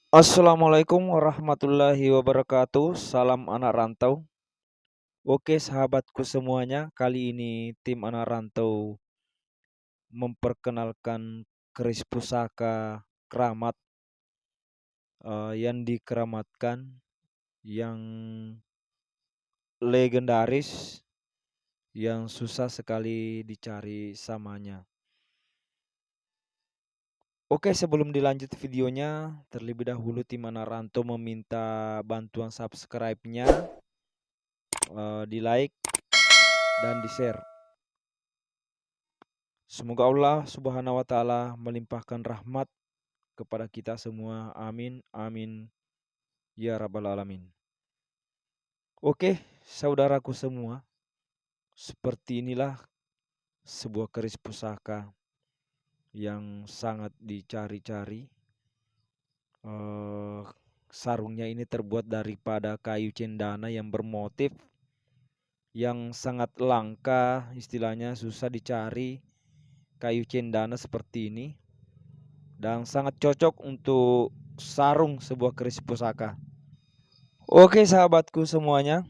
Assalamualaikum warahmatullahi wabarakatuh. Salam anak rantau. Oke, sahabatku semuanya, kali ini tim anak rantau memperkenalkan keris pusaka keramat yang dikeramatkan, yang legendaris, yang susah sekali dicari samanya. Oke, sebelum dilanjut videonya, terlebih dahulu tim anak rantau meminta bantuan subscribe-nya, di like dan di share. Semoga Allah Subhanahu wa taala melimpahkan rahmat kepada kita semua. Amin amin ya rabbal alamin. Oke, saudaraku semua, seperti inilah sebuah keris pusaka yang sangat dicari-cari. Eh, Sarungnya ini terbuat daripada kayu cendana yang bermotif yang sangat langka, istilahnya susah dicari kayu cendana seperti ini dan sangat cocok untuk sarung sebuah keris pusaka. Oke sahabatku semuanya,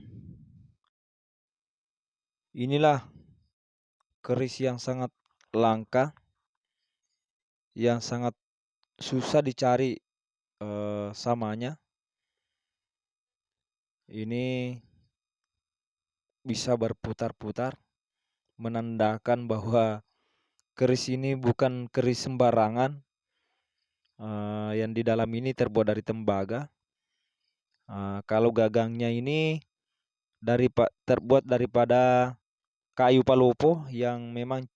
inilah keris yang sangat langka, yang sangat susah dicari samanya. Ini bisa berputar-putar, menandakan bahwa keris ini bukan keris sembarangan, yang di dalam ini terbuat dari tembaga. Kalau gagangnya ini terbuat daripada kayu palopo yang memang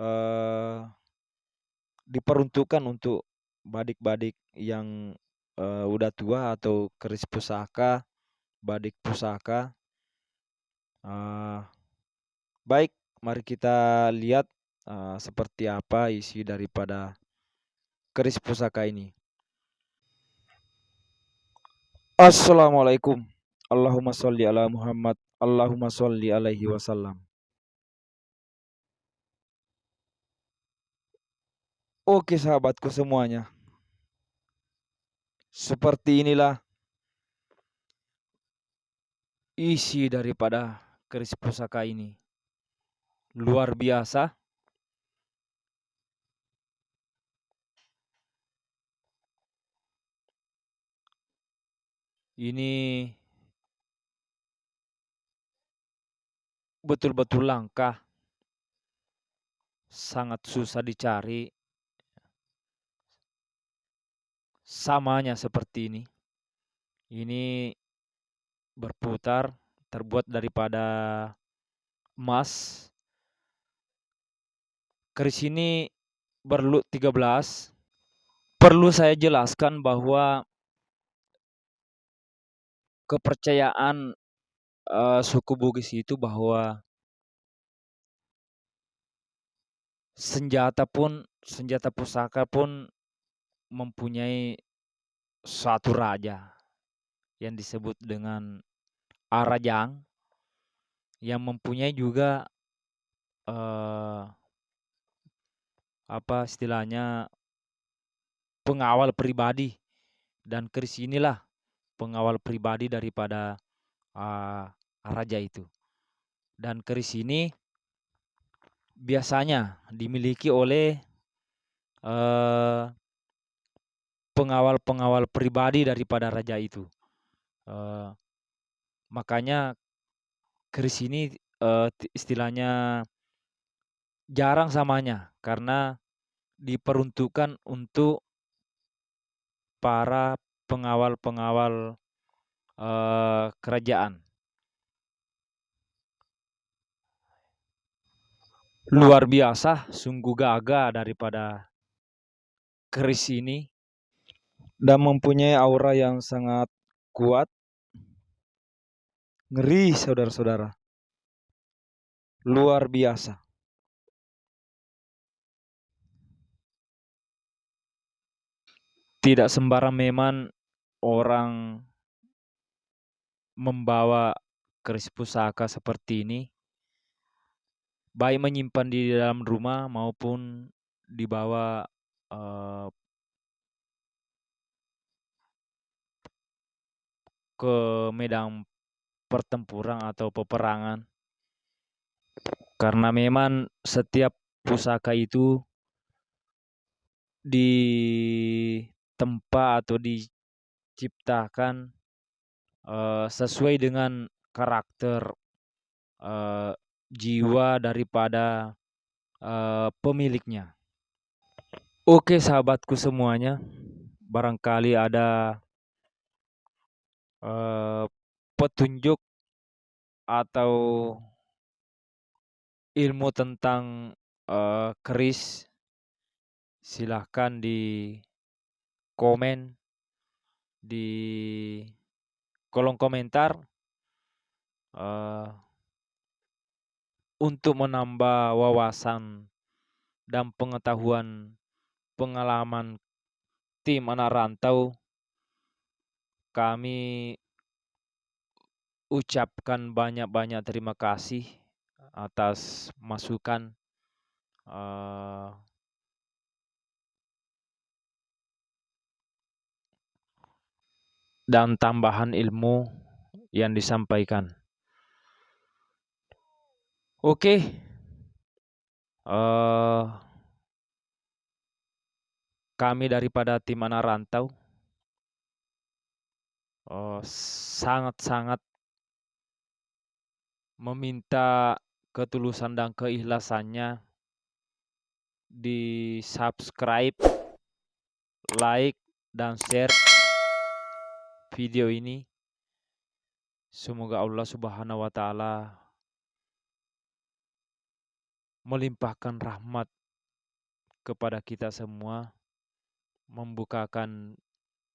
eh, diperuntukkan untuk badik-badik yang udah tua atau keris pusaka, badik pusaka. Baik, mari kita lihat seperti apa isi daripada keris pusaka ini. Assalamualaikum. Allahumma sholli ala Muhammad. Allahumma sholli alaihi wasallam. Oke sahabatku semuanya, seperti inilah isi daripada keris pusaka ini. Luar biasa. Ini betul-betul langka, sangat susah dicari samanya seperti ini. Ini berputar, terbuat daripada emas. Keris ini berlut 13. Perlu saya jelaskan bahwa kepercayaan suku Bugis itu bahwa senjata pusaka pun mempunyai satu raja yang disebut dengan Arajang, yang mempunyai juga eh, apa istilahnya pengawal pribadi, dan keris inilah pengawal pribadi daripada raja itu. Dan keris ini biasanya dimiliki oleh eh, pengawal-pengawal pribadi daripada raja itu. Eh, Makanya keris ini istilahnya jarang samanya karena diperuntukkan untuk para pengawal-pengawal kerajaan. Luar biasa, sungguh gagah daripada keris ini dan mempunyai aura yang sangat kuat, ngeri saudara-saudara, luar biasa. Tidak sembarang memang orang membawa keris pusaka seperti ini, baik menyimpan di dalam rumah maupun dibawa eh, ke medan pertempuran atau peperangan. Karena memang setiap pusaka itu ditempa atau diciptakan sesuai dengan karakter jiwa daripada pemiliknya. Oke sahabatku semuanya, barangkali ada petunjuk atau ilmu tentang keris, silahkan di komen di kolom komentar untuk menambah wawasan dan pengetahuan pengalaman tim anak rantau. Kami ucapkan banyak-banyak terima kasih atas masukan dan tambahan ilmu yang disampaikan. Oke, kami daripada tim anak rantau sangat-sangat meminta ketulusan dan keikhlasannya di subscribe, like, dan share video ini. Semoga Allah Subhanahu wa Ta'ala melimpahkan rahmat kepada kita semua, membukakan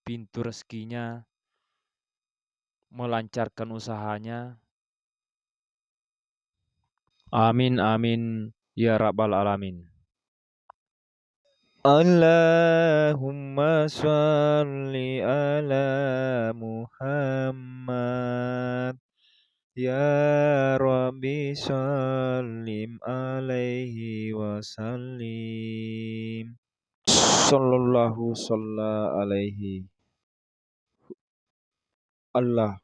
pintu rezekinya, melancarkan usahanya. Amin amin ya rabbal alamin. Allahumma sholli ala Muhammad ya Rabbi shollim alaihi wasallim. Sallallahu alaihi Allah